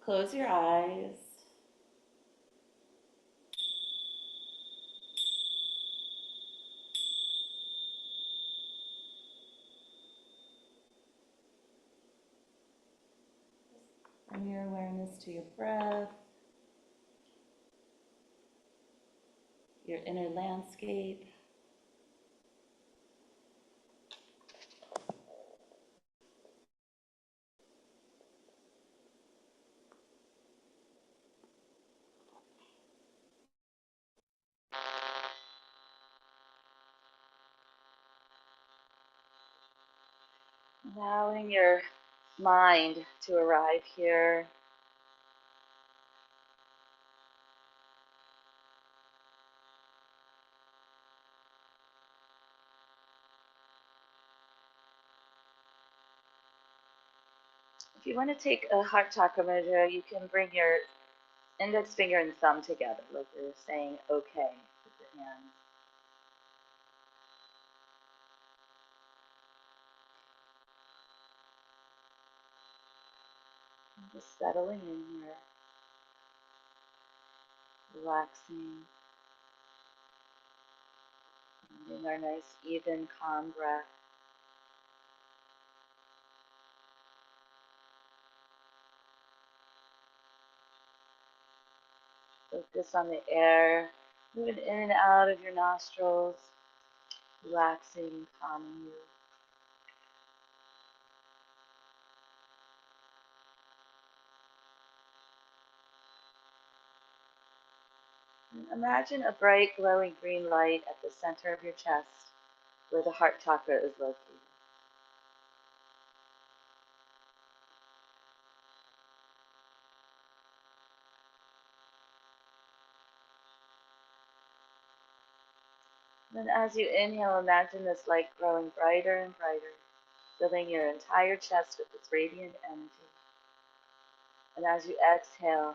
Close your eyes. Bring your awareness to your breath, your inner landscape. Allowing your mind to arrive here. If you want to take a heart chakra mudra, you can bring your index finger and thumb together, like you're saying okay with your hands. And just settling in here, relaxing, finding our nice, even, calm breath. Focus on the air moving in and out of your nostrils, relaxing and calming you. And imagine a bright, glowing green light at the center of your chest where the heart chakra is located. Then as you inhale, imagine this light growing brighter and brighter, filling your entire chest with its radiant energy. And as you exhale,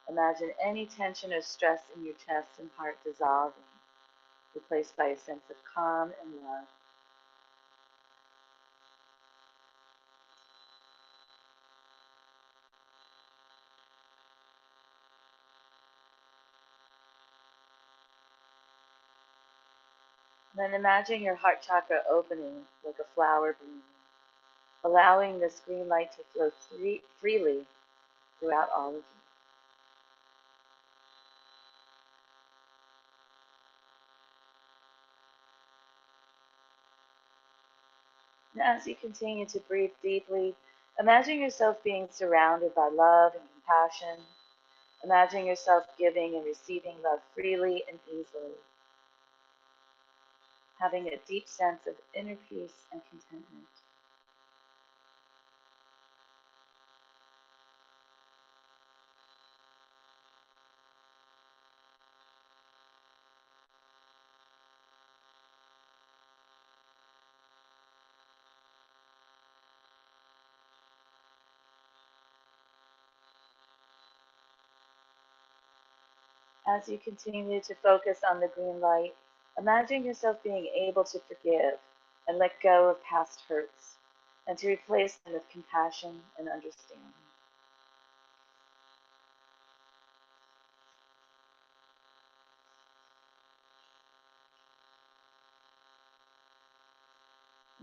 imagine any tension or stress in your chest and heart dissolving, replaced by a sense of calm and love. Then imagine your heart chakra opening like a flower blooming, allowing this green light to flow freely throughout all of you. And as you continue to breathe deeply, imagine yourself being surrounded by love and compassion. Imagine yourself giving and receiving love freely and easily, having a deep sense of inner peace and contentment. As you continue to focus on the green light, imagine yourself being able to forgive and let go of past hurts and to replace them with compassion and understanding.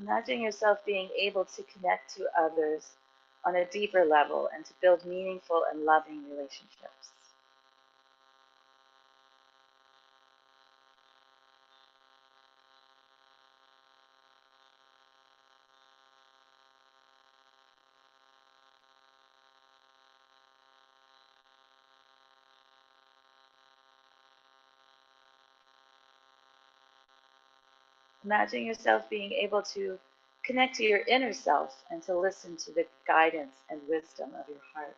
Imagine yourself being able to connect to others on a deeper level and to build meaningful and loving relationships. Imagine yourself being able to connect to your inner self and to listen to the guidance and wisdom of your heart.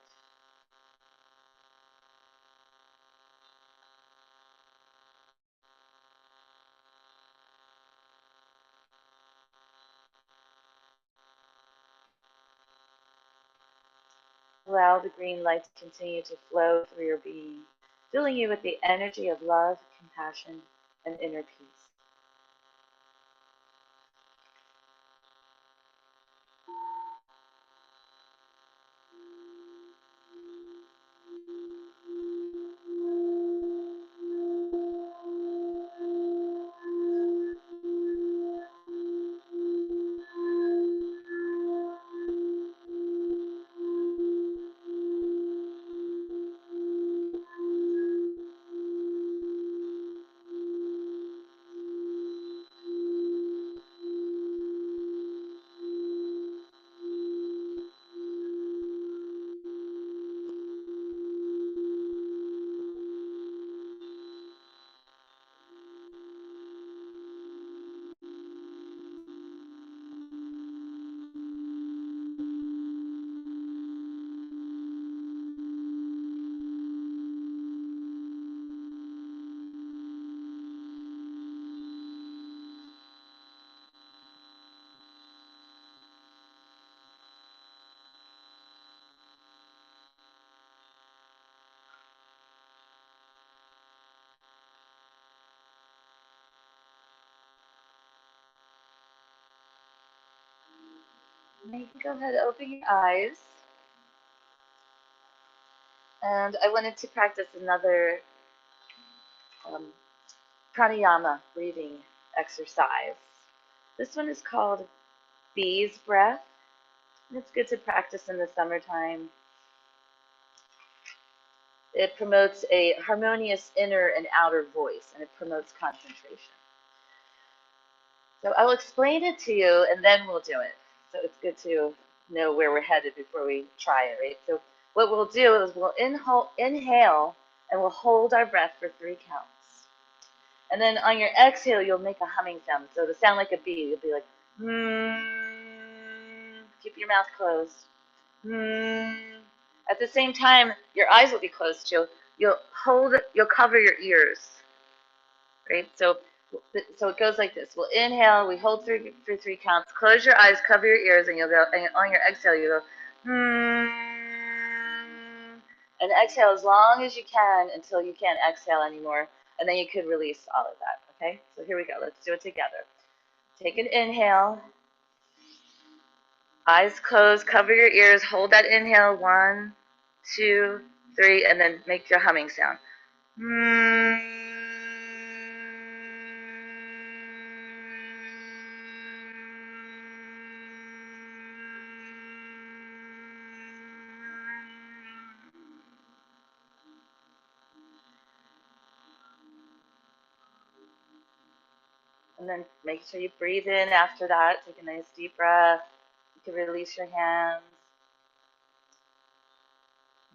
Allow the green light to continue to flow through your being, filling you with the energy of love, compassion, and inner peace. you can go ahead and open your eyes. And I wanted to practice another um, pranayama breathing exercise. This one is called bee's breath. And it's good to practice in the summertime. It promotes a harmonious inner and outer voice, and it promotes concentration. So I'll explain it to you, and then we'll do it. So it's good to know where we're headed before we try it, right? So what we'll do is we'll inhale, and we'll hold our breath for 3 counts. And then on your exhale, you'll make a humming sound. So to sound like a bee, you'll be like, keep your mouth closed. At the same time, your eyes will be closed too. You'll cover your ears, right? So it goes like this. We'll inhale, we hold through 3 counts. Close your eyes, cover your ears, and you'll go. And on your exhale, you go, and exhale as long as you can until you can't exhale anymore, and then you could release all of that. Okay? So here we go. Let's do it together. Take an inhale. Eyes closed, cover your ears, hold that inhale, 1, 2, 3, and then make your humming sound. And then make sure you breathe in after that. Take a nice deep breath. You can release your hands.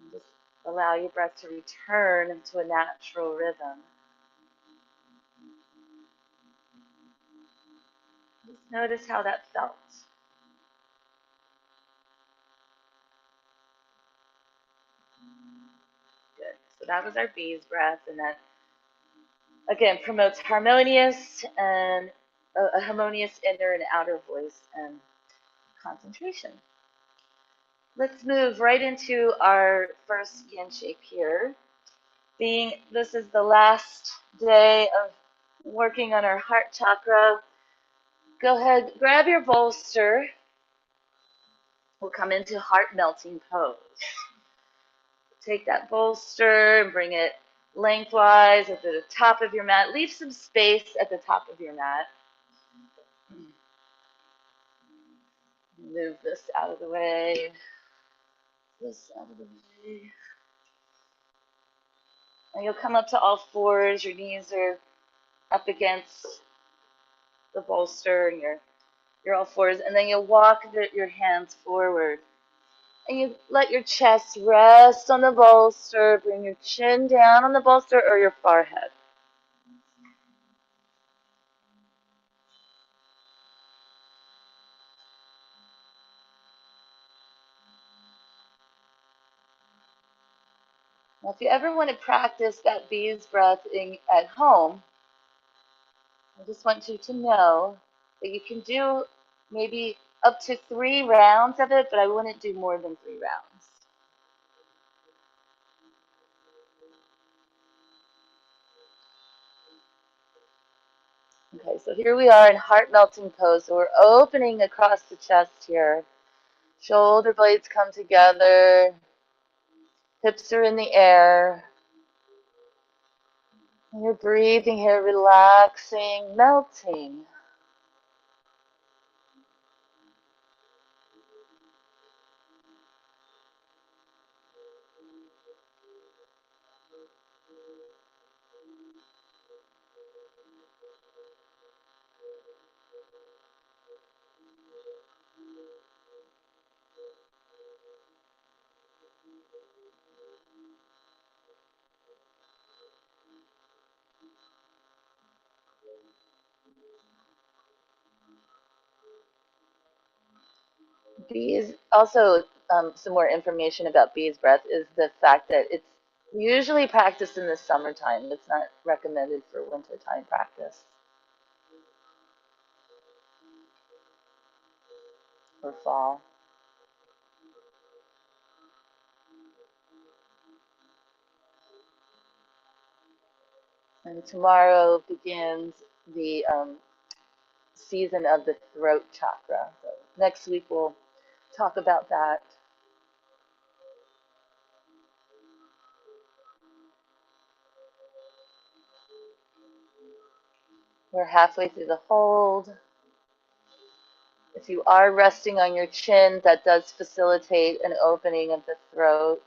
And just allow your breath to return to a natural rhythm. Just notice how that felt. Good. So that was our bee's breath, and that again promotes harmonious and a harmonious inner and outer voice and concentration. Let's move right into our first yin shape here. Being this is the last day of working on our heart chakra, go ahead, grab your bolster. We'll come into heart melting pose. Take that bolster and bring it lengthwise at the top of your mat. Leave some space at the top of your mat. Move this out of the way. This out of the way. And you'll come up to all fours. Your knees are up against the bolster, and you're all fours. And then you'll walk your hands forward. And you let your chest rest on the bolster. Bring your chin down on the bolster or your forehead. Now, if you ever want to practice that bee's breath at home, I just want you to know that you can do maybe up to 3 rounds of it, but I wouldn't do more than 3 rounds. Okay, so here we are in heart melting pose. So we're opening across the chest here. Shoulder blades come together. Hips are in the air. And you're breathing here, relaxing, melting. Bees, also some more information about bees breath is the fact that it's usually practiced in the summertime. It's not recommended for wintertime practice or fall. And tomorrow begins the season of the throat chakra. So next week we'll talk about that. We're halfway through the hold. If you are resting on your chin, that does facilitate an opening of the throat.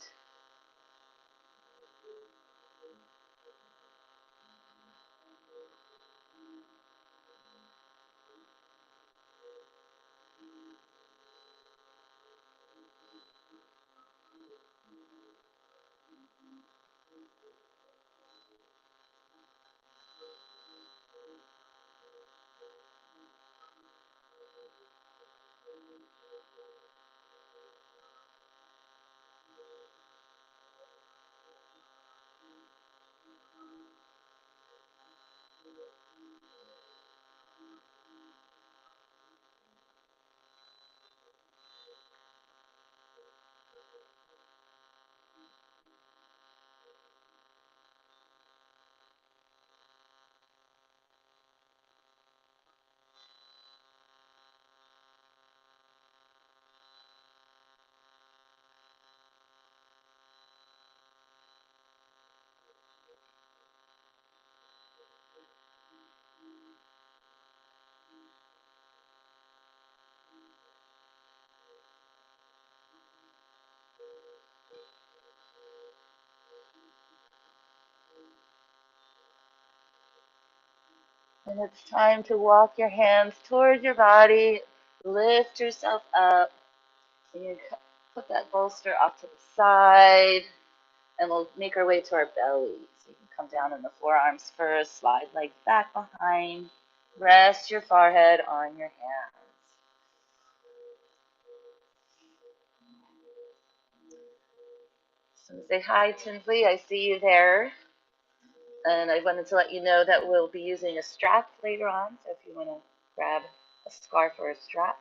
And it's time to walk your hands toward your body, lift yourself up, and you put that bolster off to the side, and we'll make our way to our belly. So you can come down on the forearms first, slide legs back behind, rest your forehead on your hands. So say hi, Tinsley. I see you there. And I wanted to let you know that we'll be using a strap later on. So if you want to grab a scarf or a strap.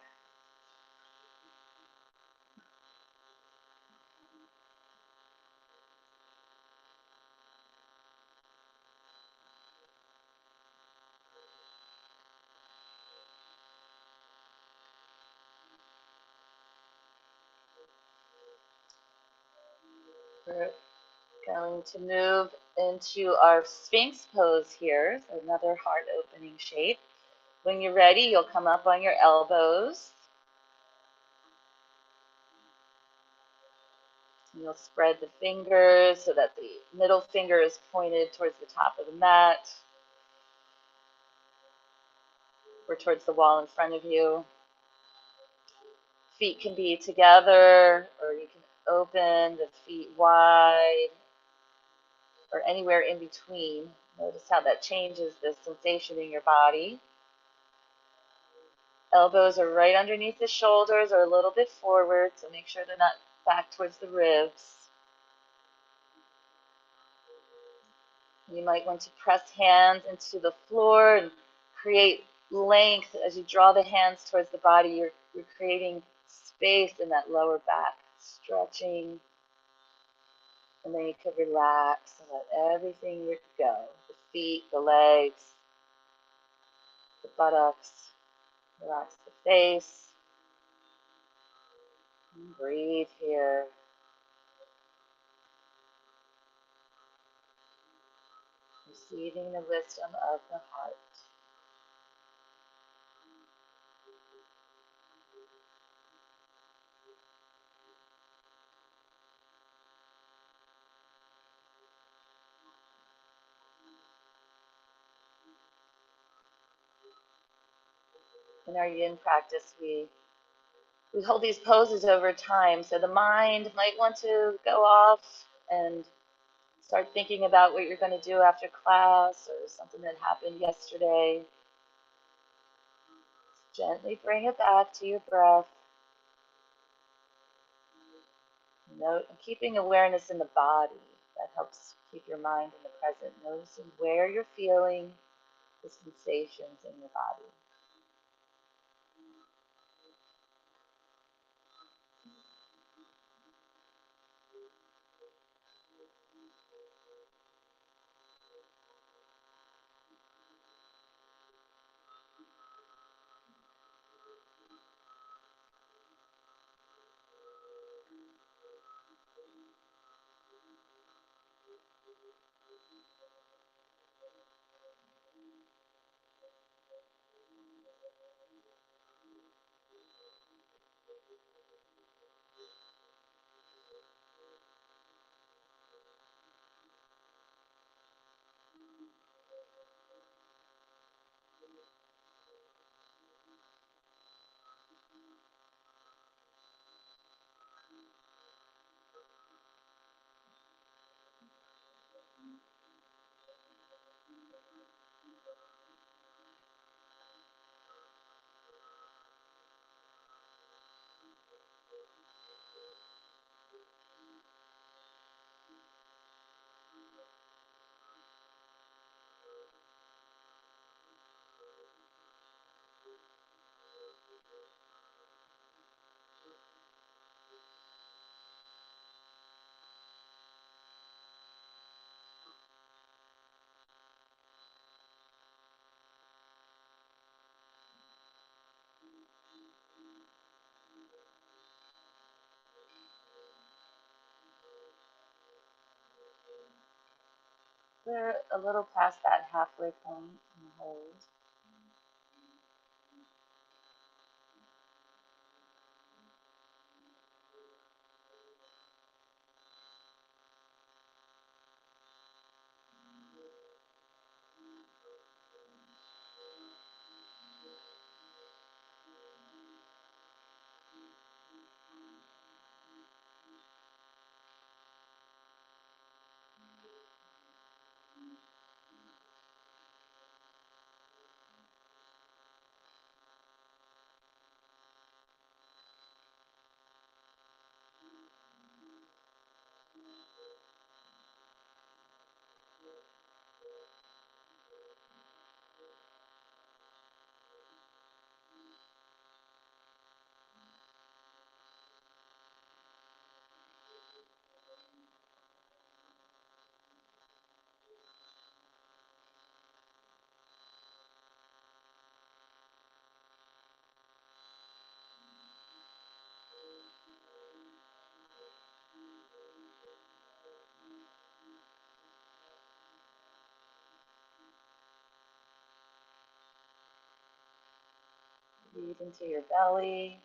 We're going to move into our Sphinx pose here. So another heart opening shape. When you're ready, you'll come up on your elbows. You'll spread the fingers so that the middle finger is pointed towards the top of the mat or towards the wall in front of you. Feet can be together, or you can open the feet wide, or anywhere in between. Notice how that changes the sensation in your body. Elbows are right underneath the shoulders or a little bit forward, so make sure they're not back towards the ribs. You might want to press hands into the floor and create length as you draw the hands towards the body. You're creating space in that lower back, stretching, and then you can relax and let everything go. The feet, the legs, the buttocks, relax the face, and breathe here. Receiving the wisdom of the heart. In our yin practice, we hold these poses over time, so the mind might want to go off and start thinking about what you're going to do after class or something that happened yesterday. Gently bring it back to your breath. Note, keeping awareness in the body. That helps keep your mind in the present, noticing where you're feeling the sensations in your body. We're a little past that halfway point in the hold. Breathe into your belly.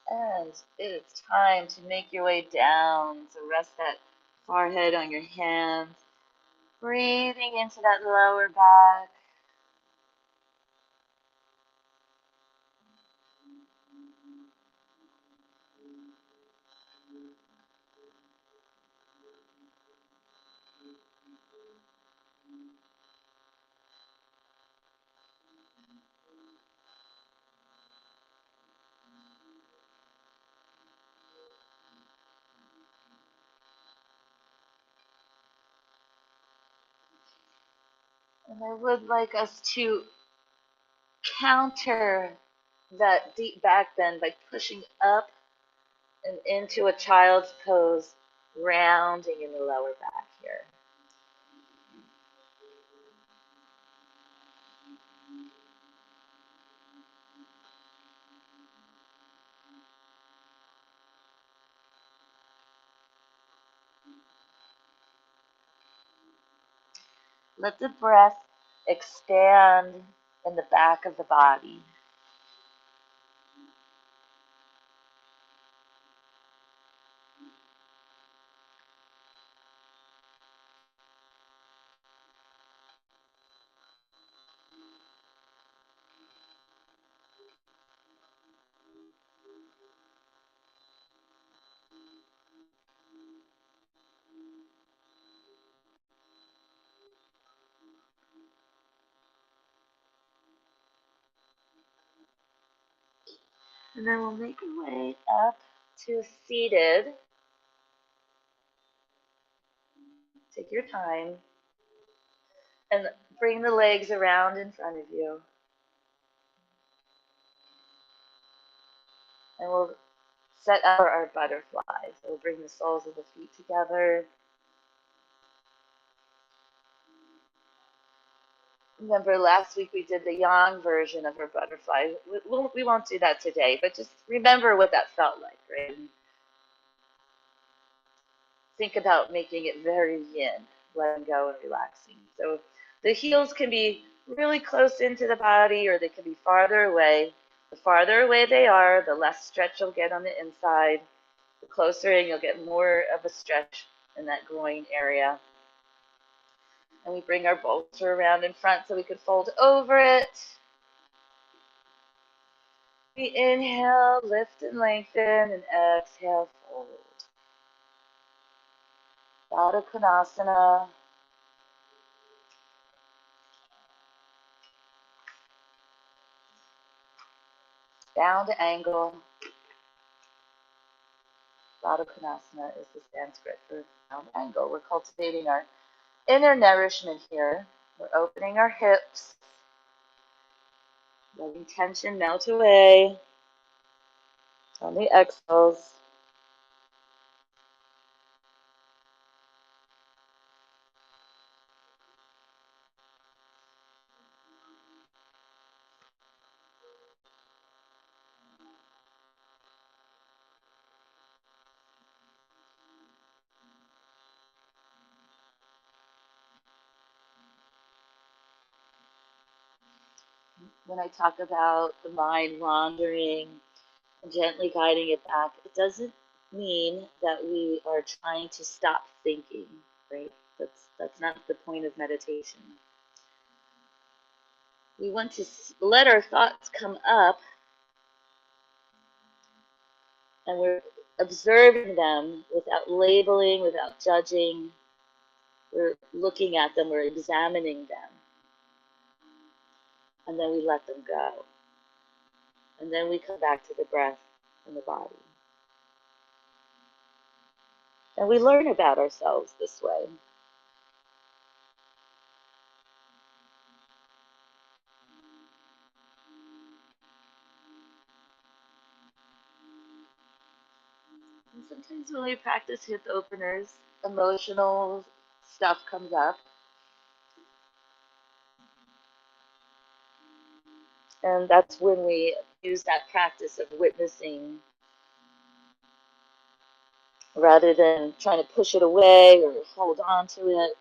And it's time to make your way down. So rest that forehead on your hands. Breathing into that lower back. And I would like us to counter that deep back bend by pushing up and into a child's pose, rounding in the lower back here. Let the breath expand in the back of the body. And then we'll make our way up to seated. Take your time and bring the legs around in front of you. And we'll set up our butterfly. So we'll bring the soles of the feet together. Remember last week we did the yang version of our butterfly. We won't do that today, but just remember what that felt like, right? Think about making it very yin, letting go and relaxing. So the heels can be really close into the body or they can be farther away. The farther away they are, the less stretch you'll get on the inside. The closer in, you'll get more of a stretch in that groin area. And we bring our bolster around in front so we could fold over it. We inhale, lift and lengthen, and exhale, fold. Baddha Konasana. Down angle. Baddha Konasana is the Sanskrit for round angle. We're cultivating our inner nourishment here. We're opening our hips, letting tension melt away on the exhales. When I talk about the mind wandering and gently guiding it back, it doesn't mean that we are trying to stop thinking, right? That's not the point of meditation. We want to let our thoughts come up and we're observing them without labeling, without judging. We're looking at them, we're examining them, and then we let them go. And then we come back to the breath and the body. And we learn about ourselves this way. And sometimes when we practice hip openers, emotional stuff comes up. And that's when we use that practice of witnessing rather than trying to push it away or hold on to it.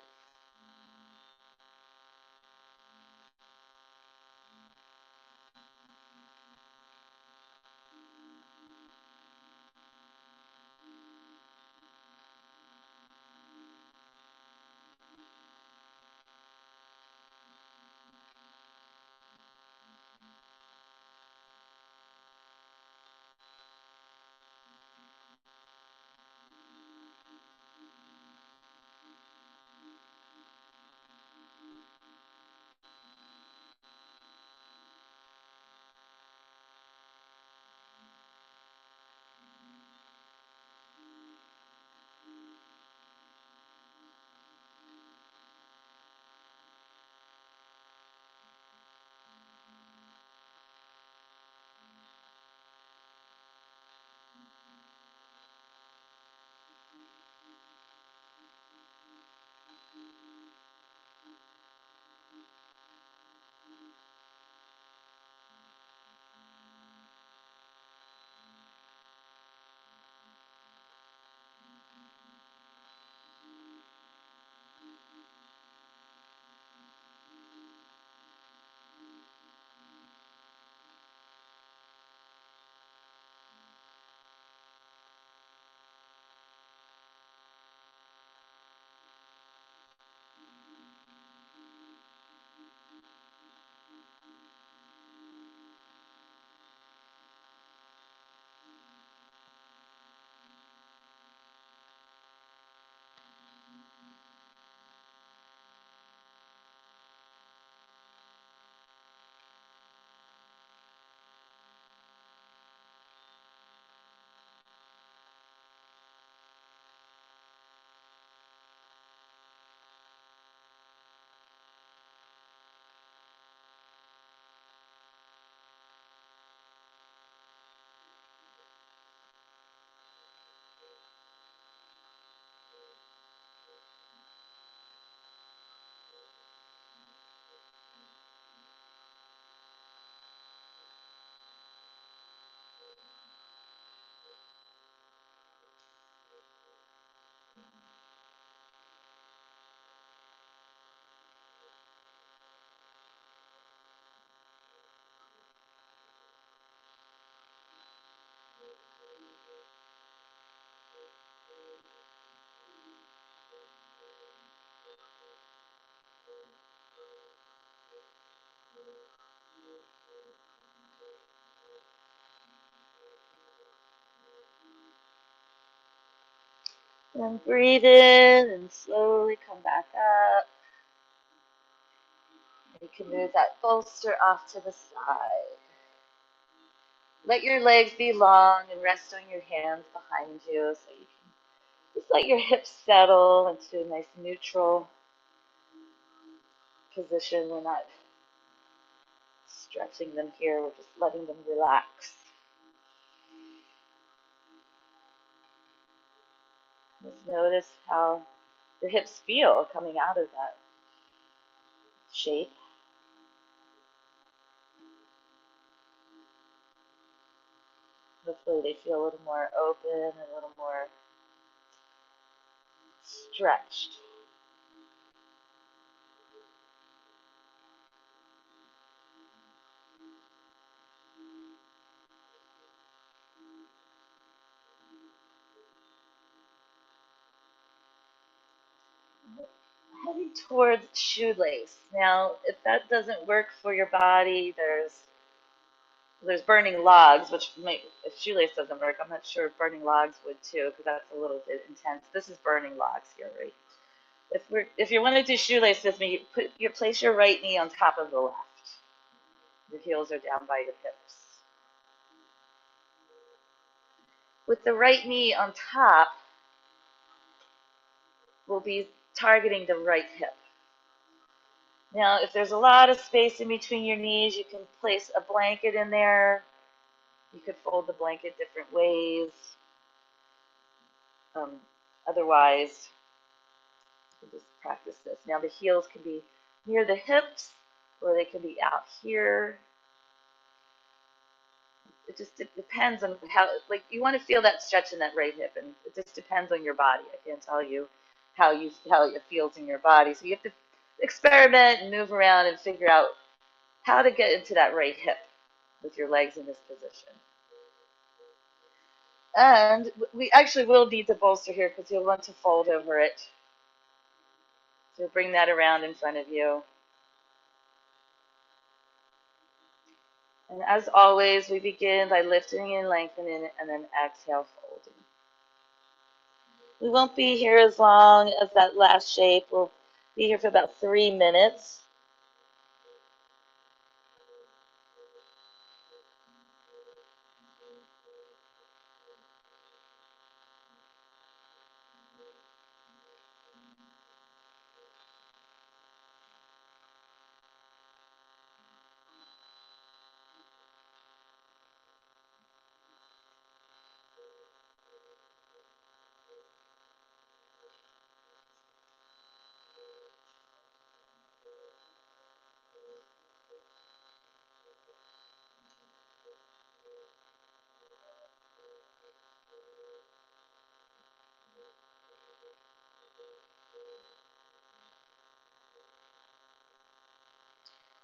And breathe in and slowly come back up. You can move that bolster off to the side. Let your legs be long and rest on your hands behind you so you can just let your hips settle into a nice neutral position. We're not stretching them here, we're just letting them relax. Just notice how the hips feel coming out of that shape. Hopefully they feel a little more open, a little more stretched. Heading towards shoelace. Now, if that doesn't work for your body, there's burning logs, which may, if shoelace doesn't work, I'm not sure if burning logs would too, because that's a little bit intense. This is burning logs here, right? If you want to do shoelace with me, place your right knee on top of the left. The heels are down by your hips. With the right knee on top, we'll be targeting the right hip. Now, if there's a lot of space in between your knees, you can place a blanket in there. You could fold the blanket different ways. Otherwise, you can just practice this. Now, the heels can be near the hips, or they can be out here. It depends on how, like, you want to feel that stretch in that right hip, and it just depends on your body. I can't tell you how it feels in your body. So you have to experiment and move around and figure out how to get into that right hip with your legs in this position. And we actually will need the bolster here because you'll want to fold over it. So bring that around in front of you. And as always, we begin by lifting and lengthening and then exhale, folding. We won't be here as long as that last shape. We'll be here for about 3 minutes.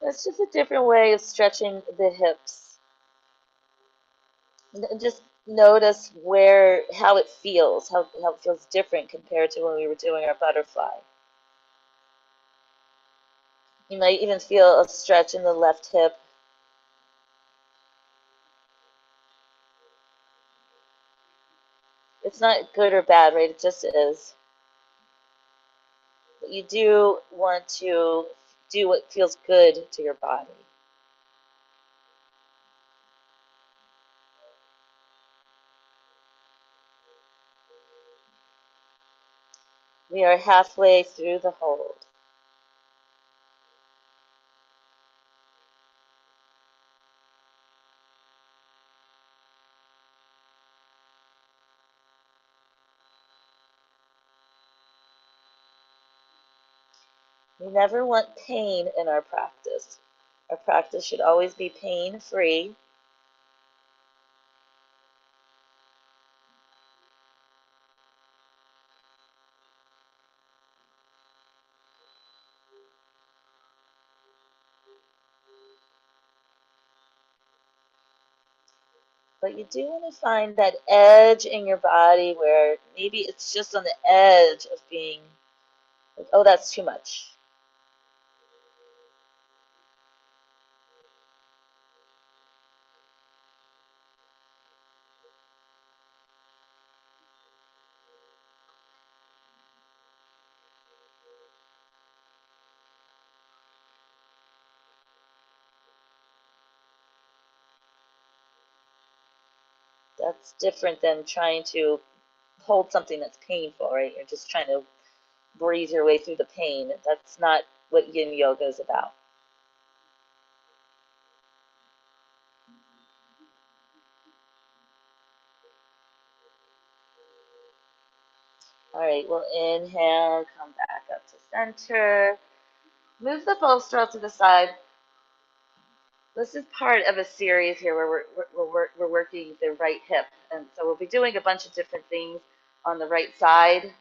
That's just a different way of stretching the hips. And just notice how it feels, how it feels different compared to when we were doing our butterfly. You might even feel a stretch in the left hip. It's not good or bad, right? It just is. But you do want to do what feels good to your body. We are halfway through the hold. We never want pain in our practice. Our practice should always be pain-free. But you do want to find that edge in your body where maybe it's just on the edge of being like, oh, that's too much. That's different than trying to hold something that's painful, right? You're just trying to breathe your way through the pain. That's not what yin yoga is about. All right, we'll inhale, come back up to center. Move the bolster to the side. This is part of a series here where we're working the right hip. And so we'll be doing a bunch of different things on the right side,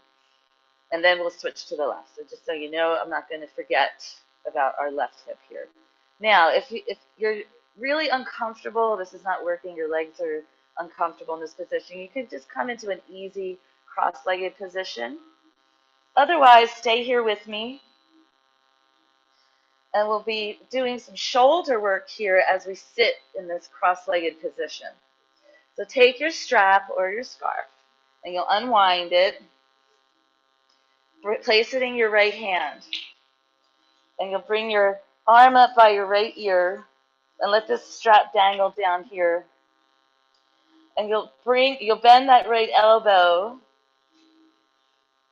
and then we'll switch to the left. So just so you know, I'm not going to forget about our left hip here. Now, if you're really uncomfortable, this is not working, your legs are uncomfortable in this position, you can just come into an easy cross-legged position. Otherwise, stay here with me, and we'll be doing some shoulder work here as we sit in this cross-legged position. So take your strap or your scarf, and you'll unwind it, place it in your right hand, and you'll bring your arm up by your right ear, and let this strap dangle down here. And you'll bend that right elbow,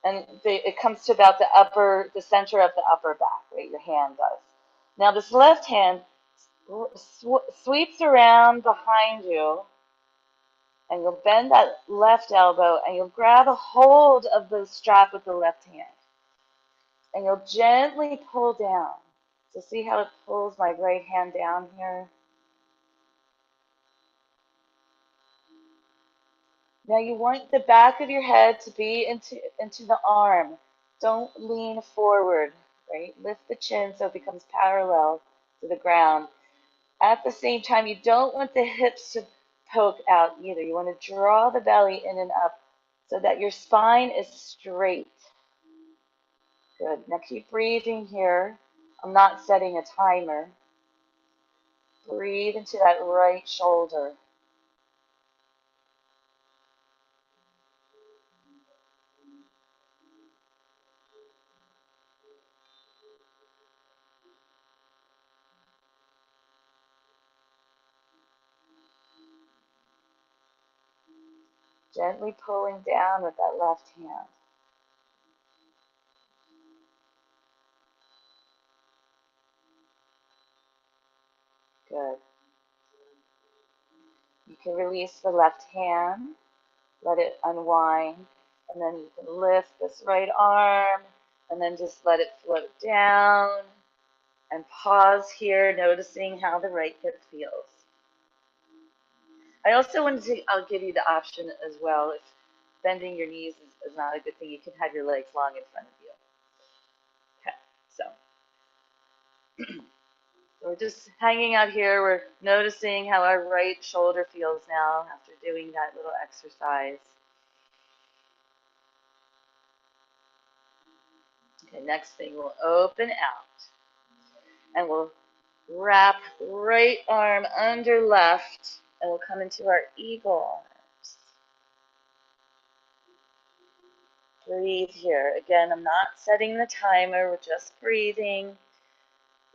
and it comes to about the center of the upper back, right? Your hand does. Now this left hand sweeps around behind you, and you'll bend that left elbow, and you'll grab a hold of the strap with the left hand, and you'll gently pull down. So see how it pulls my right hand down here? Now you want the back of your head to be into the arm. Don't lean forward, right? Lift the chin so it becomes parallel to the ground. At the same time, you don't want the hips to poke out either. You want to draw the belly in and up so that your spine is straight. Good. Now keep breathing here. I'm not setting a timer. Breathe into that right shoulder. Gently pulling down with that left hand. Good. You can release the left hand, let it unwind, and then you can lift this right arm, and then just let it float down, and pause here, noticing how the right hip feels. I also wanted to, I'll give you the option as well, if bending your knees is not a good thing, you can have your legs long in front of you. Okay, so we're just hanging out here. We're noticing how our right shoulder feels now after doing that little exercise. Okay, next thing, we'll open out. And we'll wrap right arm under left, and we'll come into our eagle arms. Breathe here. Again, I'm not setting the timer. We're just breathing.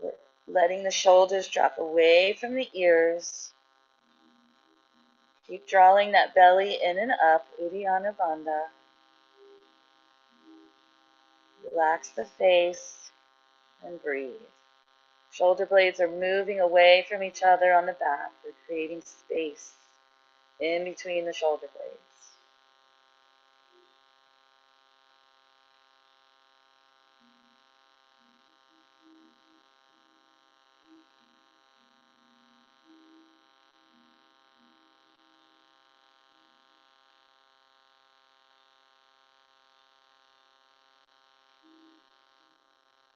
We're letting the shoulders drop away from the ears. Keep drawing that belly in and up, Uddiyana Bandha. Relax the face and breathe. Shoulder blades are moving away from each other on the back. We're creating space in between the shoulder blades.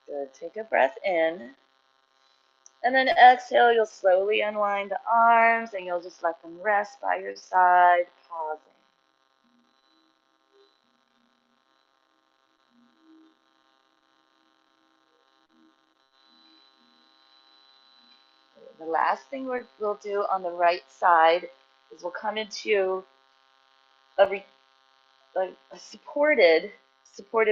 Good. Take a breath in. And then exhale, you'll slowly unwind the arms and you'll just let them rest by your side, pausing. The last thing we'll do on the right side is we'll come into a supported,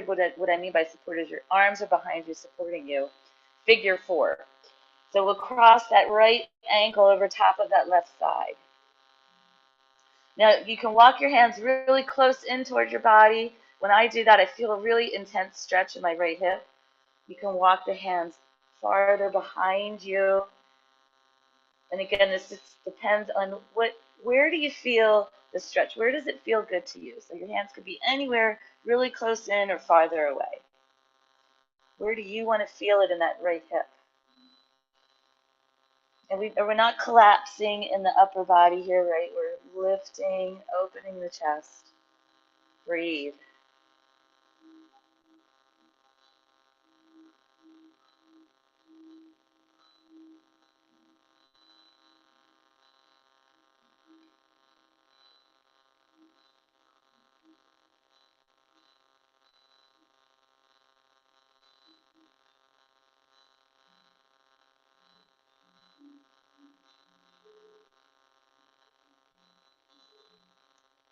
what I mean by supported is your arms are behind you, supporting you, figure four. So we'll cross that right ankle over top of that left side. Now you can walk your hands really close in toward your body. When I do that, I feel a really intense stretch in my right hip. You can walk the hands farther behind you. And again, this just depends on where do you feel the stretch? Where does it feel good to you? So your hands could be anywhere really close in or farther away. Where do you want to feel it in that right hip? And we're not collapsing in the upper body here, right? We're lifting, opening the chest. Breathe.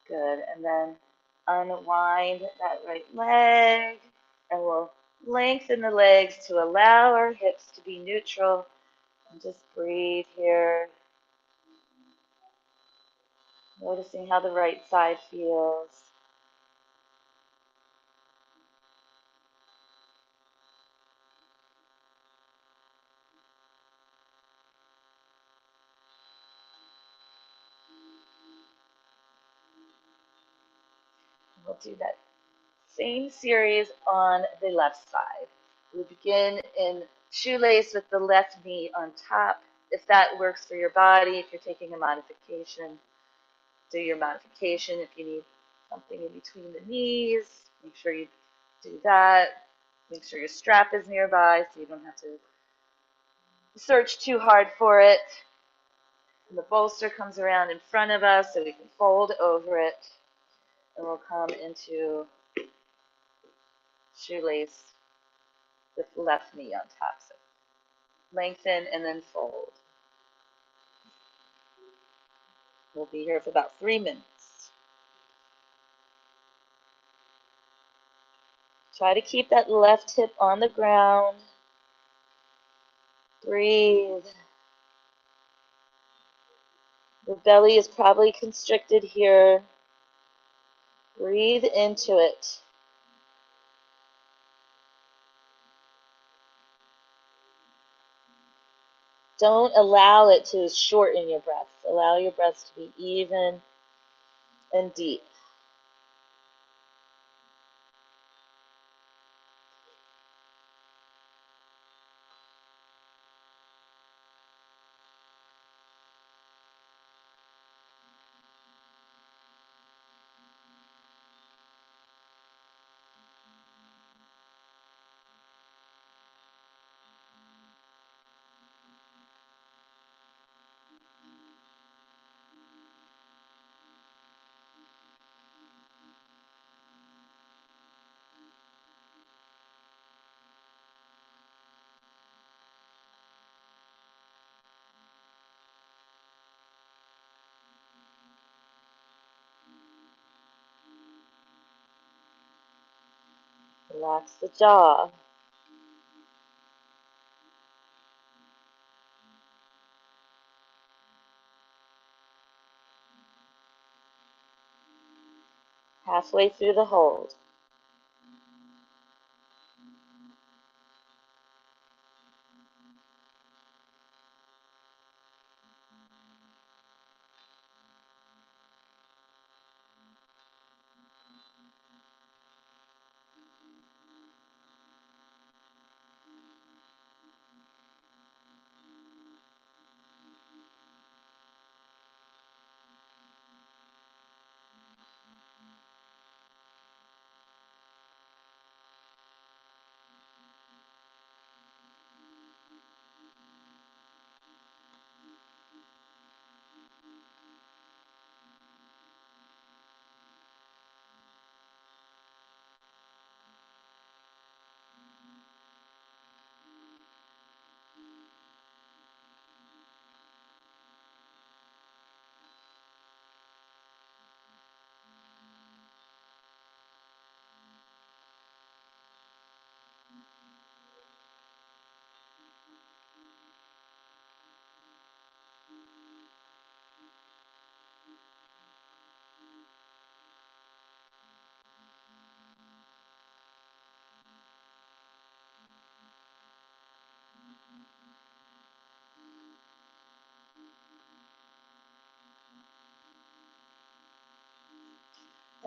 Good. And then unwind that right leg. And we'll lengthen the legs to allow our hips to be neutral. And just breathe here. Noticing how the right side feels. We'll do that same series on the left side. We begin in shoelace with the left knee on top. If that works for your body, if you're taking a modification, do your modification. If you need something in between the knees, make sure you do that. Make sure your strap is nearby so you don't have to search too hard for it. And the bolster comes around in front of us so we can fold over it. And we'll come into shoelace with the left knee on top. So lengthen and then fold. We'll be here for about 3 minutes. Try to keep that left hip on the ground. Breathe. The belly is probably constricted here. Breathe into it. Don't allow it to shorten your breath. Allow your breath to be even and deep. Relax the jaw. Halfway through the hold.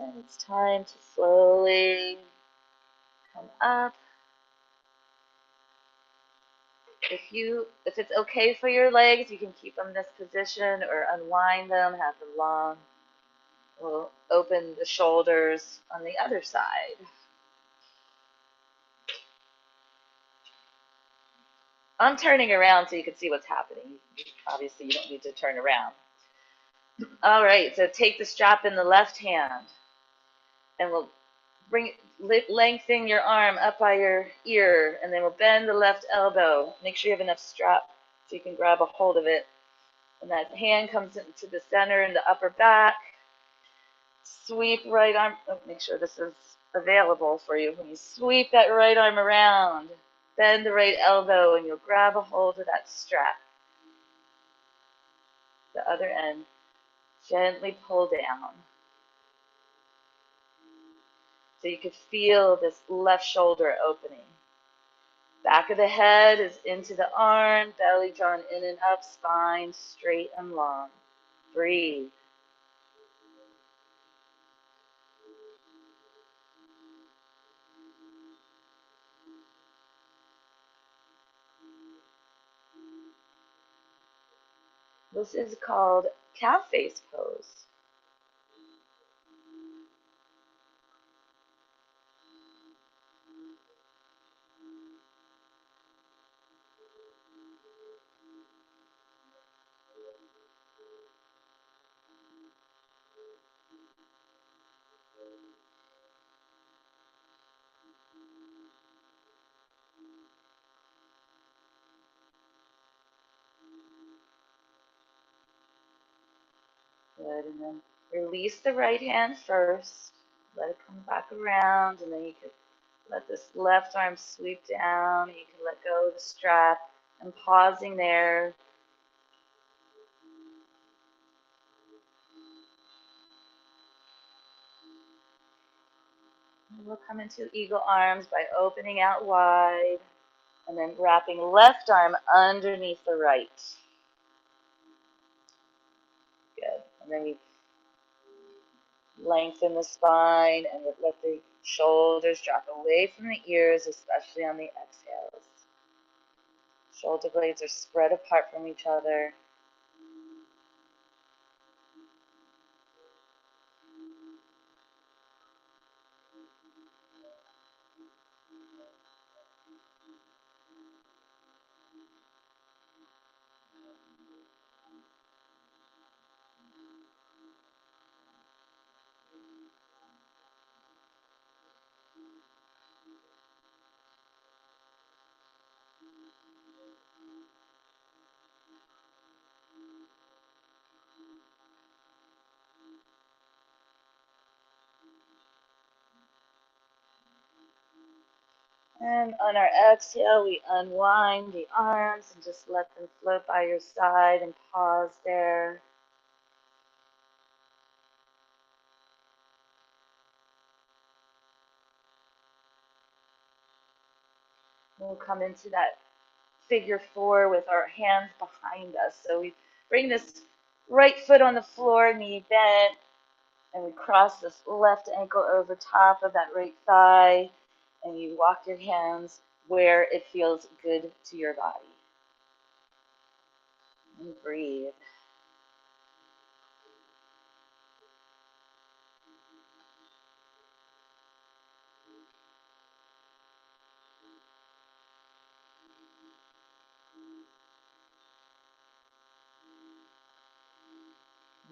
And it's time to slowly come up. If it's okay for your legs, you can keep them in this position or unwind them, have them long. We'll open the shoulders on the other side. I'm turning around so you can see what's happening. Obviously, you don't need to turn around. All right, so take the strap in the left hand, and we'll lengthen your arm up by your ear, and then we'll bend the left elbow. Make sure you have enough strap so you can grab a hold of it. And that hand comes into the center in the upper back. Sweep right arm. Oh, make sure this is available for you. When you sweep that right arm around, bend the right elbow, and you'll grab a hold of that strap. The other end. Gently pull down. So you can feel this left shoulder opening. Back of the head is into the arm, belly drawn in and up, spine straight and long. Breathe. This is called calf face pose. Good, and then release the right hand first. Let it come back around, and then you can let this left arm sweep down. You can let go of the strap. And pausing there. And we'll come into eagle arms by opening out wide, and then wrapping left arm underneath the right. Good. And then we lengthen the spine and let the shoulders drop away from the ears, especially on the exhales. Shoulder blades are spread apart from each other. And on our exhale, we unwind the arms and just let them float by your side and pause there. We'll come into that figure four with our hands behind us. So we bring this right foot on the floor, knee bent, and we cross this left ankle over top of that right thigh, and you walk your hands where it feels good to your body. And breathe.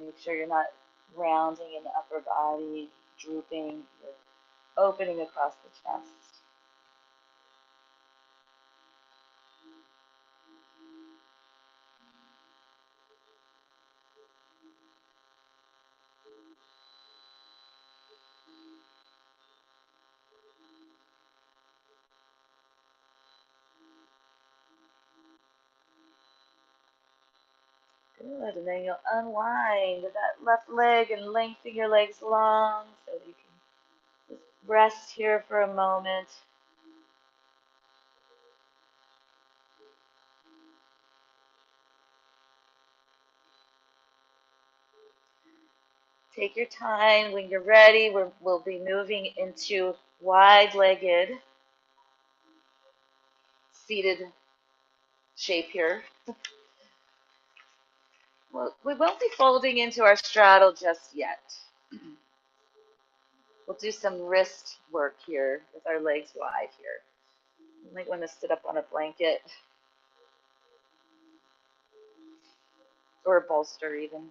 Make sure you're not rounding in the upper body, drooping, you're opening across the chest. Good, and then you'll unwind that left leg and lengthen your legs long so you can just rest here for a moment. Take your time. When you're ready, we'll be moving into wide-legged seated shape here. Well, we won't be folding into our straddle just yet. We'll do some wrist work here with our legs wide here. You might want to sit up on a blanket or a bolster even.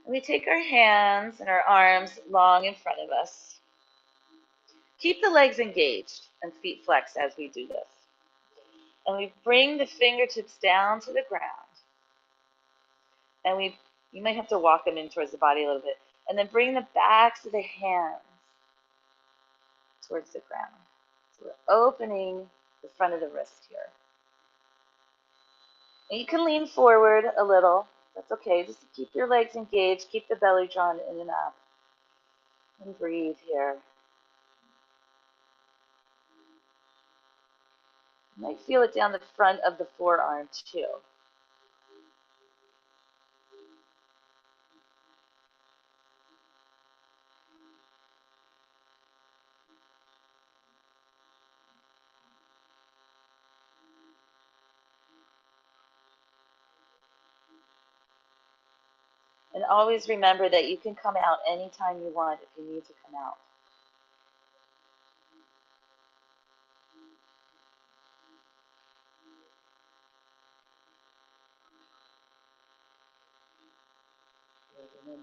And we take our hands and our arms long in front of us. Keep the legs engaged and feet flexed as we do this. And we bring the fingertips down to the ground. And you might have to walk them in towards the body a little bit. And then bring the backs of the hands towards the ground. So we're opening the front of the wrist here. And you can lean forward a little. That's okay. Just keep your legs engaged. Keep the belly drawn in and up. And breathe here. You might feel it down the front of the forearm too. And always remember that you can come out anytime you want if you need to come out. And then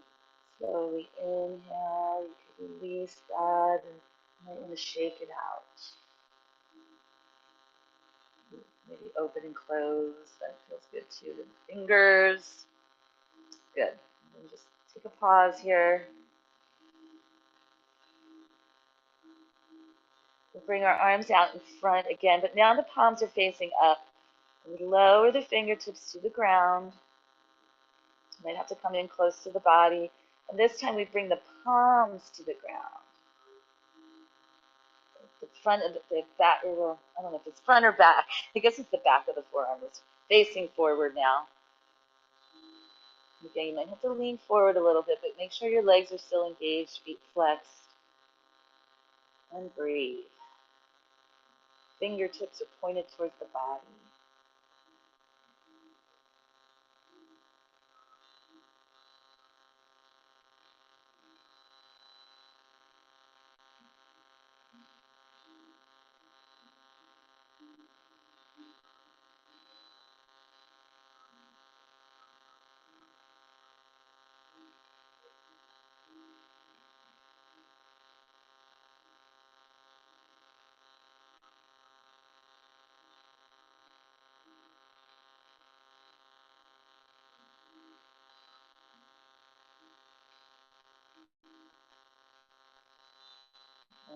slowly inhale. You can release that and you might want to shake it out. Maybe open and close. That feels good too. The fingers. Good. And then just take a pause here. We'll bring our arms out in front again, but now the palms are facing up. We lower the fingertips to the ground. You might have to come in close to the body. And this time we bring the palms to the ground. The front of the back, or I don't know if it's front or back. I guess it's the back of the forearm is facing forward now. Okay, you might have to lean forward a little bit, but make sure your legs are still engaged, feet flexed. And breathe. Fingertips are pointed towards the body.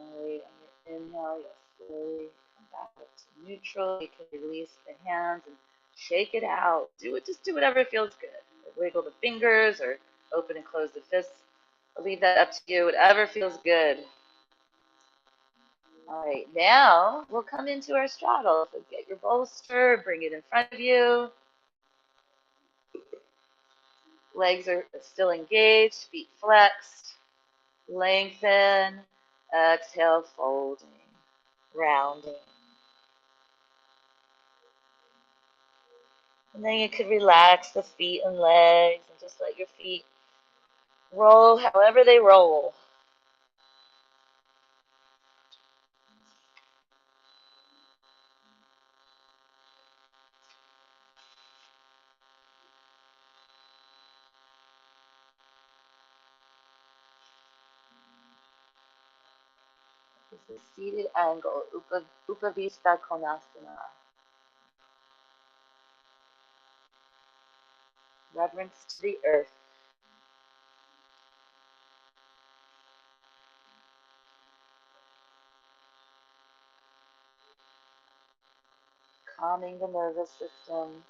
Alright, on your inhale, you'll slowly come back up to neutral. You can release the hands and shake it out. Just do whatever feels good. Wiggle the fingers or open and close the fists. I'll leave that up to you, whatever feels good. Alright, now we'll come into our straddle. So get your bolster, bring it in front of you. Legs are still engaged, feet flexed. Lengthen, exhale, folding, rounding. And then you could relax the feet and legs and just let your feet roll however they roll. This is seated angle, Upavista Konasana. Reverence to the earth. Calming the nervous system.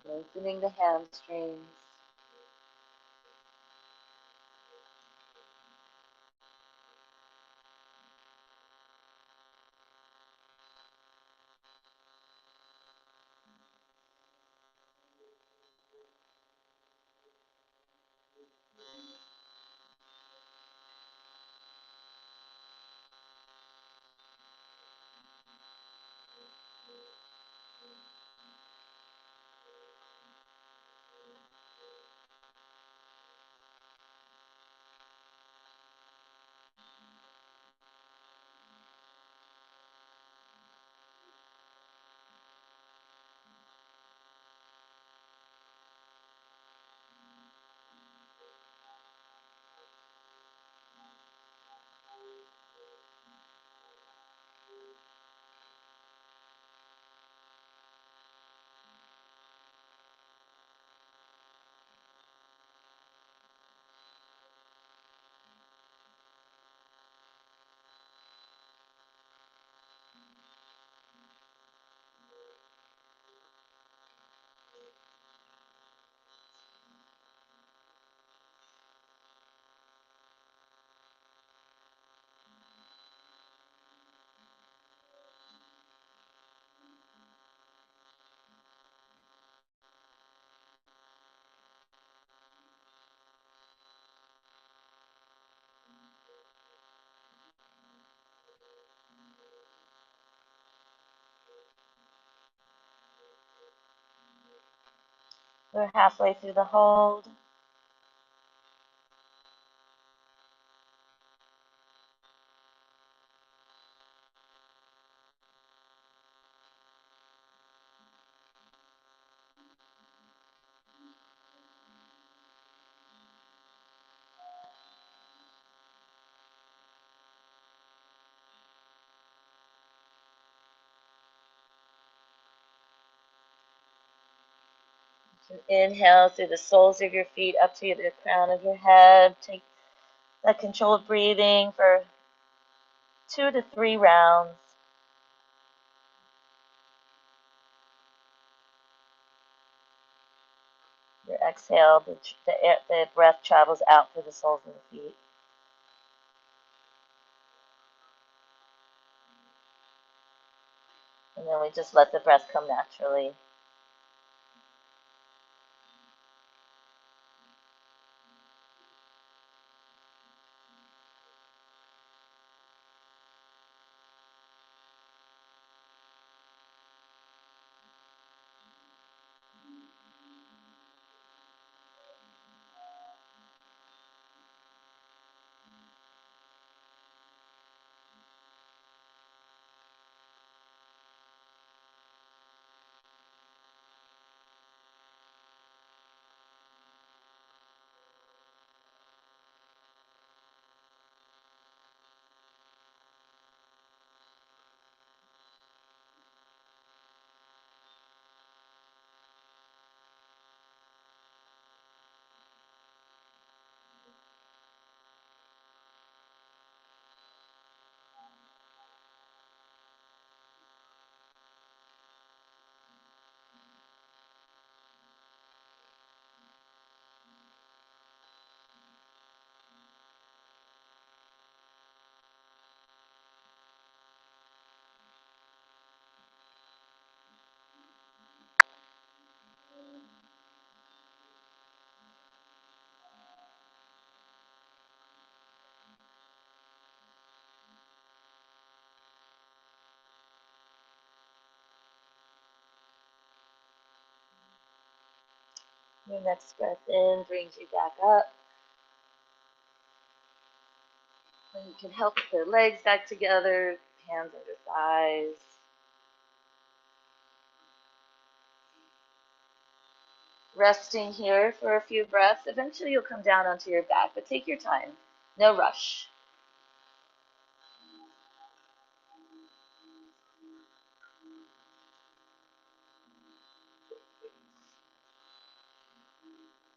Lengthening the hamstrings. We're halfway through the hold. Inhale through the soles of your feet up to the crown of your head. Take that controlled breathing for 2 to 3 rounds. Your exhale, the breath travels out through the soles of the feet. And then we just let the breath come naturally. Your next breath in brings you back up. And you can help the legs back together, hands under thighs. Resting here for a few breaths. Eventually you'll come down onto your back, but take your time. No rush.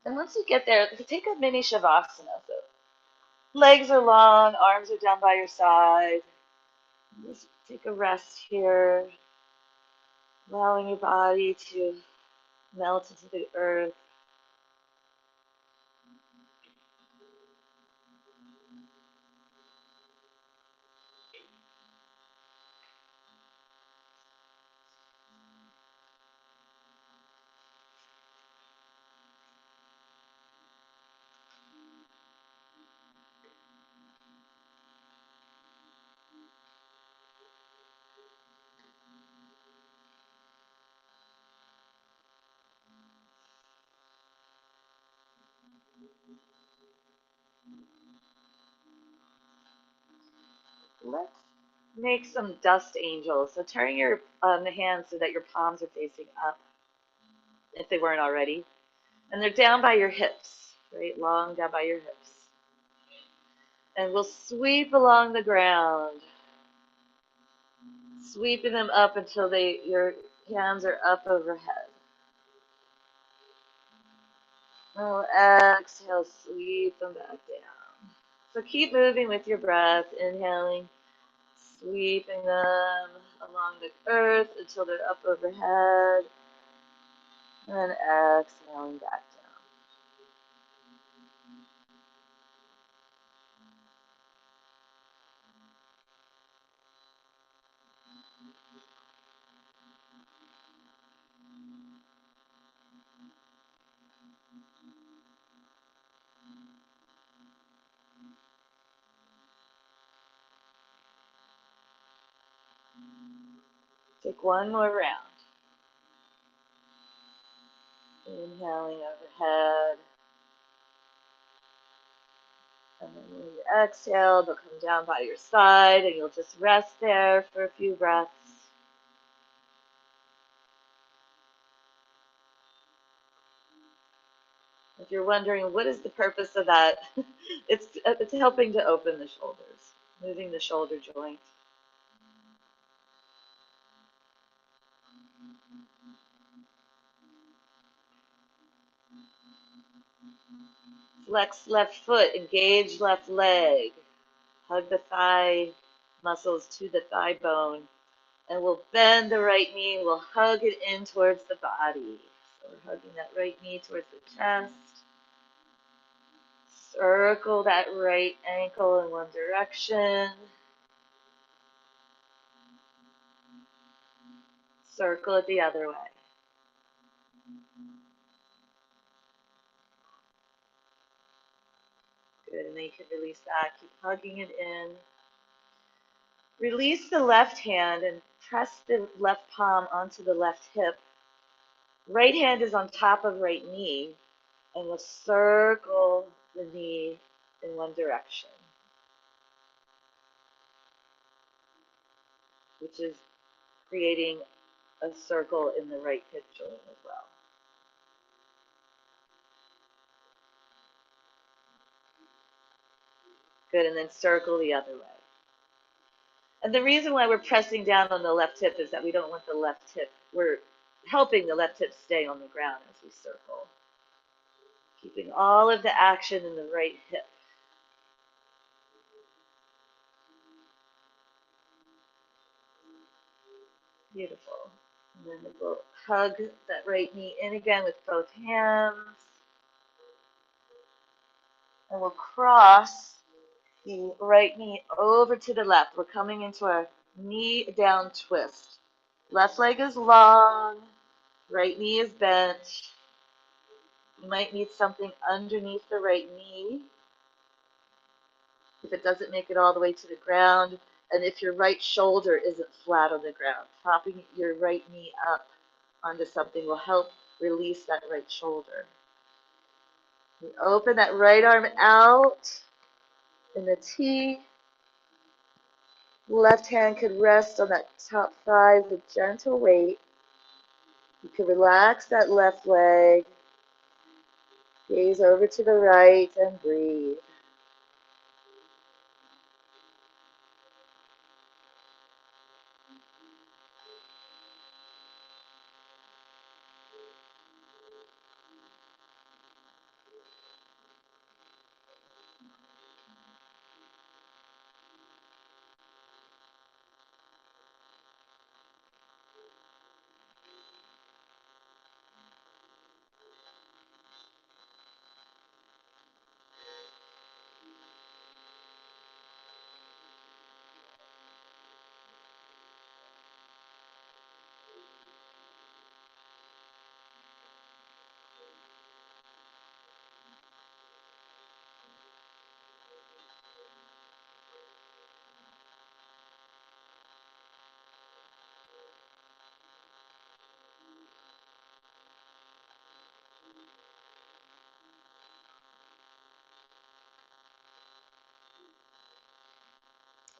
And once you get there, take a mini shavasana. So legs are long, arms are down by your side. Just take a rest here, allowing your body to melt into the earth. Let's make some dust angels. So turn your the hands so that your palms are facing up, if they weren't already. And they're down by your hips, right? Long down by your hips. And we'll sweep along the ground, sweeping them up until your hands are up overhead. And we'll exhale, sweep them back down. So keep moving with your breath, inhaling, sweeping them along the earth until they're up overhead, and then exhaling back down. Take one more round. Inhaling overhead. And then when you exhale, they'll come down by your side and you'll just rest there for a few breaths. If you're wondering what is the purpose of that, it's helping to open the shoulders, moving the shoulder joint. Flex left foot, engage left leg. Hug the thigh muscles to the thigh bone. And we'll bend the right knee. We'll hug it in towards the body. So we're hugging that right knee towards the chest. Circle that right ankle in one direction. Circle it the other way. Good, and then you can release that. Keep hugging it in. Release the left hand and press the left palm onto the left hip. Right hand is on top of right knee, and we'll circle the knee in one direction, which is creating a circle in the right hip joint as well. Good, and then circle the other way. And the reason why we're pressing down on the left hip is that we don't want the left hip, we're helping the left hip stay on the ground as we circle. Keeping all of the action in the right hip. Beautiful. And then we'll hug that right knee in again with both hands. And we'll cross the right knee over to the left. We're coming into a knee down twist. Left leg is long, right knee is bent. You might need something underneath the right knee if it doesn't make it all the way to the ground. And if your right shoulder isn't flat on the ground, propping your right knee up onto something will help release that right shoulder. You open that right arm out in the T. Left hand could rest on that top thigh with gentle weight. You can relax that left leg. Gaze over to the right and breathe.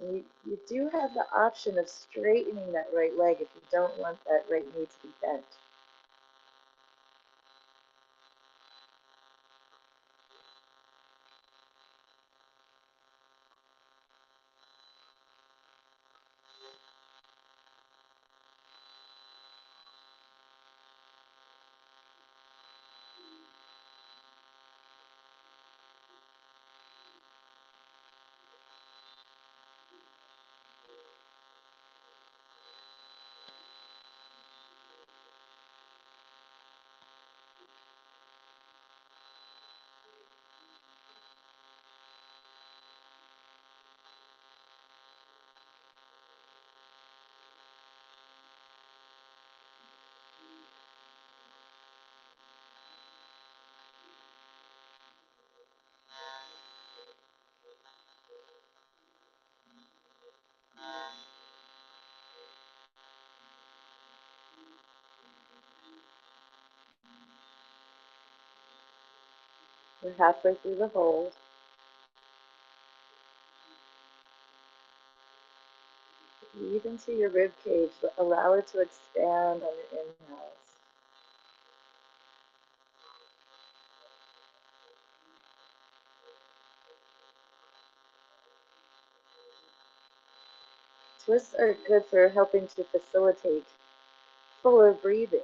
You do have the option of straightening that right leg if you don't want that right knee to be bent. We're halfway through the hold. Breathe into your rib cage, but allow it to expand on your inhales. Twists are good for helping to facilitate fuller breathing.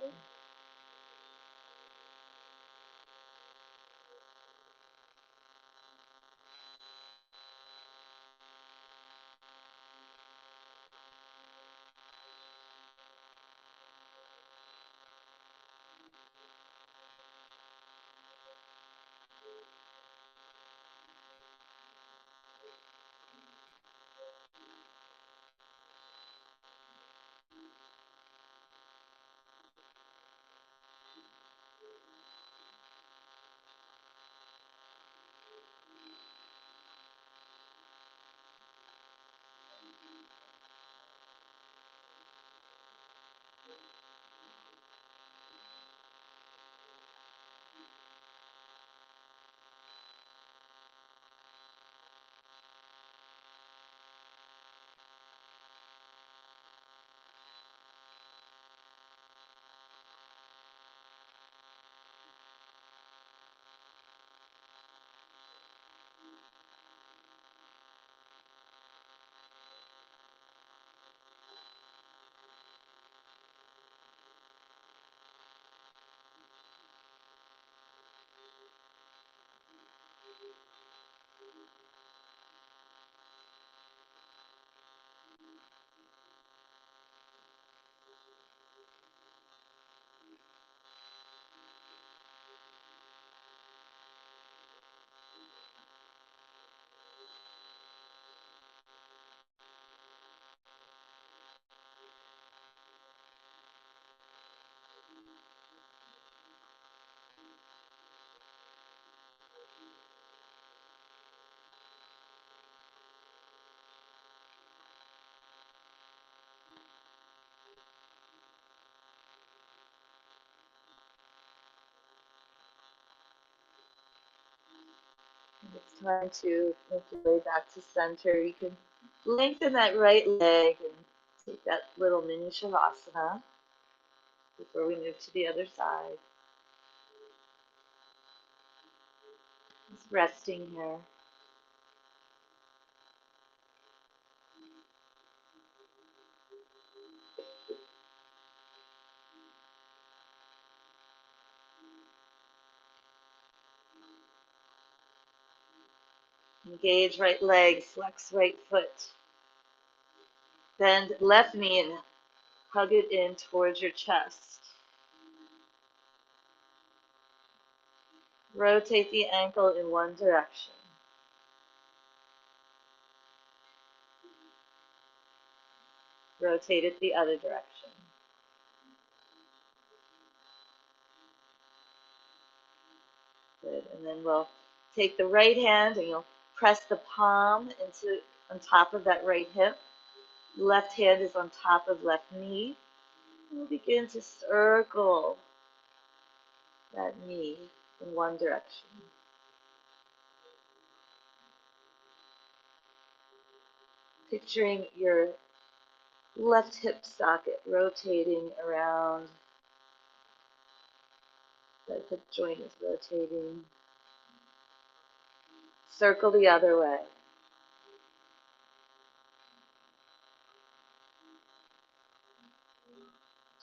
It's time to make your way back to center. You can lengthen that right leg and take that little mini shavasana before we move to the other side. Just resting here. Engage right leg, flex right foot. Bend left knee and hug it in towards your chest. Rotate the ankle in one direction. Rotate it the other direction. Good. And then we'll take the right hand and you'll press the palm into on top of that right hip. Left hand is on top of left knee. We'll begin to circle that knee in one direction. Picturing your left hip socket rotating around. That hip joint is rotating. Circle the other way.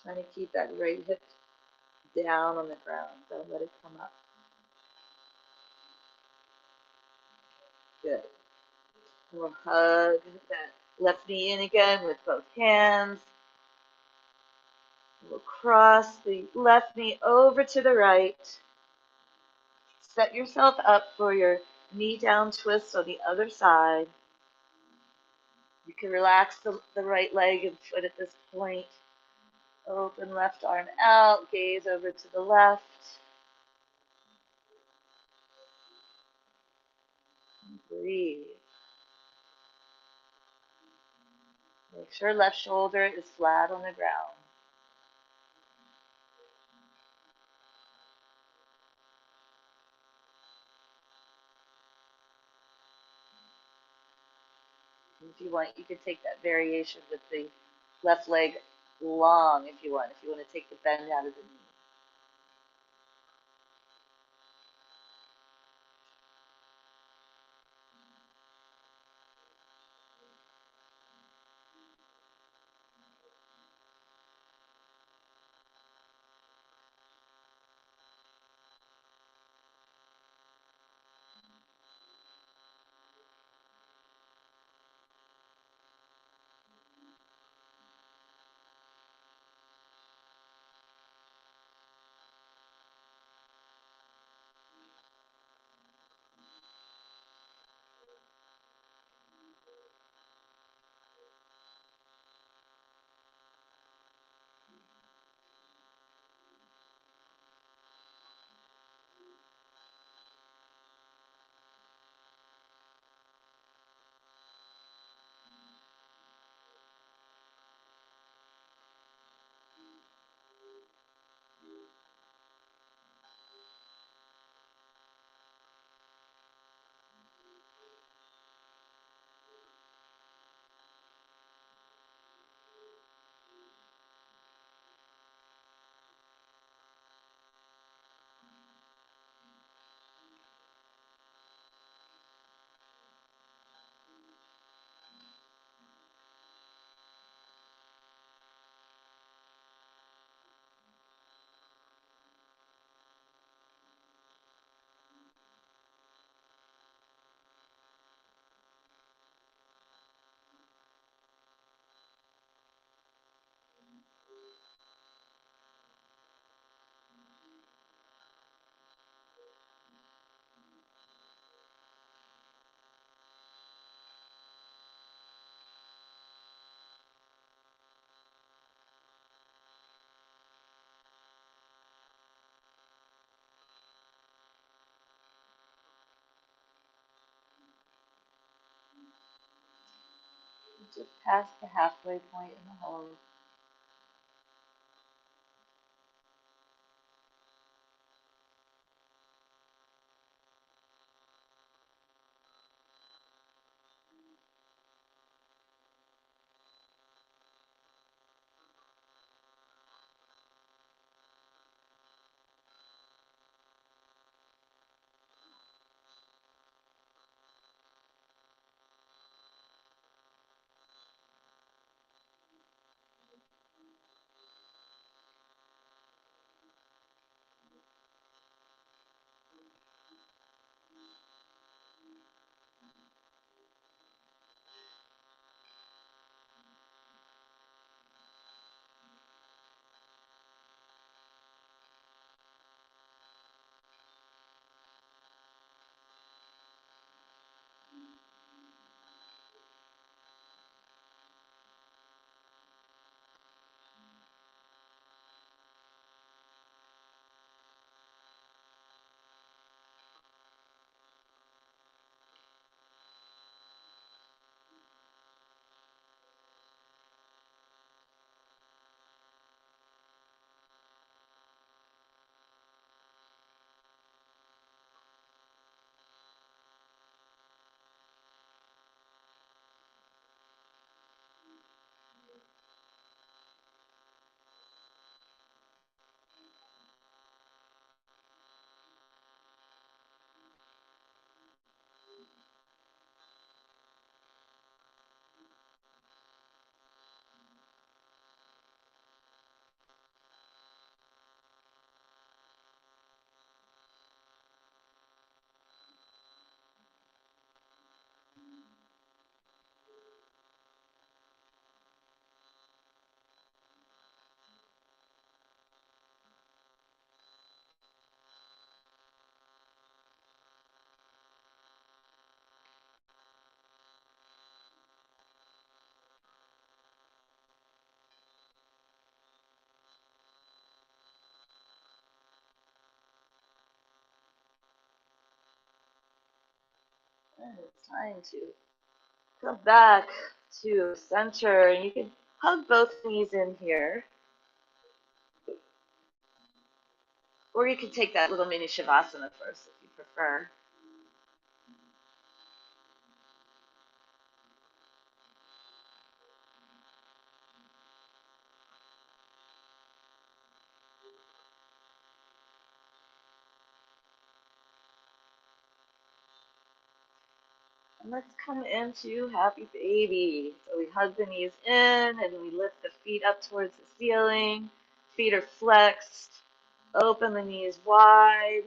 Trying to keep that right hip down on the ground. Don't let it come up. Good. And we'll hug that left knee in again with both hands. We'll cross the left knee over to the right. Set yourself up for your knee down twist on the other side. You can relax the right leg and foot at this point. Open left arm out, gaze over to the left. Breathe. Make sure left shoulder is flat on the ground. If you want, you could take that variation with the left leg long if you want. If you want to take the bend out of the knee. Just past the halfway point in the hold. And it's time to come back to center. And you can hug both knees in here. Or you can take that little mini Shavasana first if you prefer. Let's come into happy baby. So we hug the knees in and we lift the feet up towards the ceiling. Feet are flexed. Open the knees wide.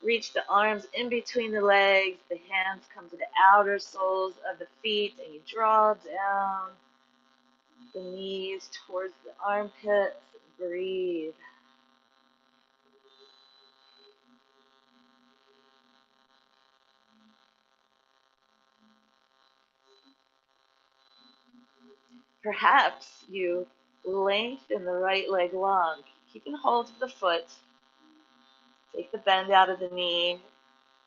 Reach the arms in between the legs. The hands come to the outer soles of the feet and you draw down the knees towards the armpits. Breathe. Perhaps you lengthen the right leg long, keeping hold of the foot. Take the bend out of the knee,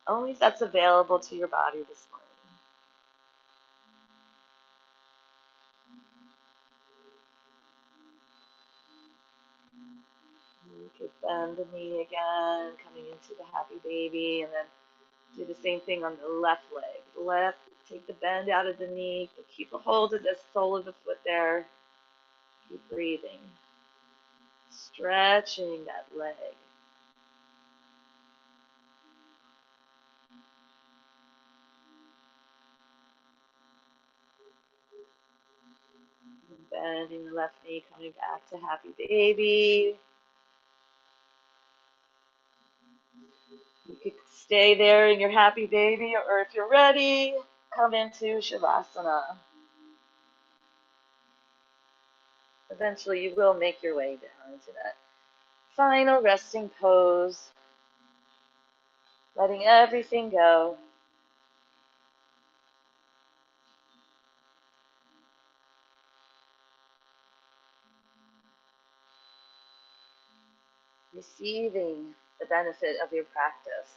only if that's available to your body this morning. You could bend the knee again, coming into the happy baby, and then do the same thing on the left leg. Left, take the bend out of the knee, but keep a hold of the sole of the foot there. Keep breathing, stretching that leg. Bending the left knee, coming back to happy baby. You could stay there in your happy baby, or if you're ready, come into Shavasana. Eventually, you will make your way down into that final resting pose, letting everything go. Receiving the benefit of your practice.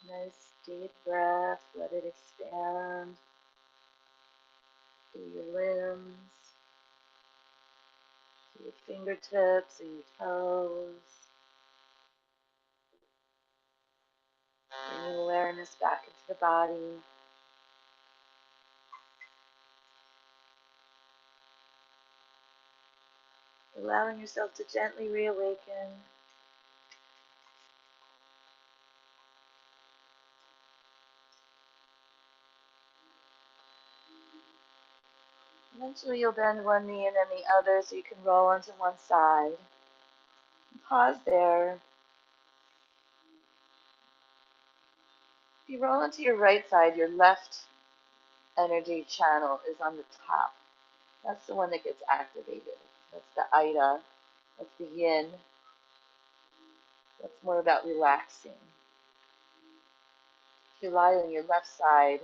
Nice deep breath. Let it expand through your limbs, through your fingertips and your toes. Bringing awareness back into the body. Allowing yourself to gently reawaken. Eventually you'll bend one knee and then the other so you can roll onto one side. Pause there. If you roll onto your right side, your left energy channel is on the top. That's the one that gets activated. That's the Ida. That's the Yin. That's more about relaxing. If you lie on your left side,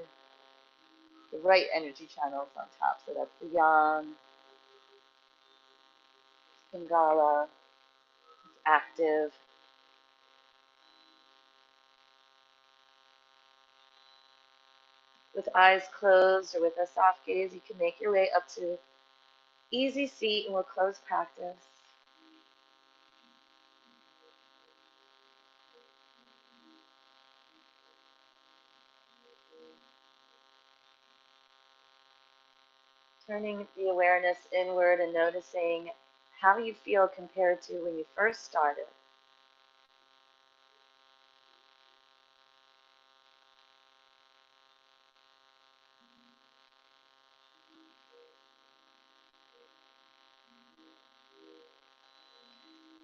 the right energy channel is on top. So that's the Yang, Pingala, active. With eyes closed or with a soft gaze, you can make your way up to easy seat and we'll close practice. Turning the awareness inward and noticing how you feel compared to when you first started.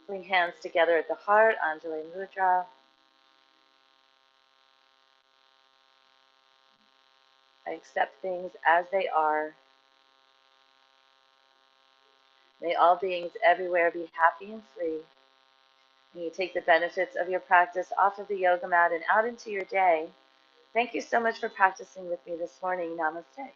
Bring hands together at the heart, Anjali Mudra. I accept things as they are. May all beings everywhere be happy and free. And you take the benefits of your practice off of the yoga mat and out into your day. Thank you so much for practicing with me this morning. Namaste.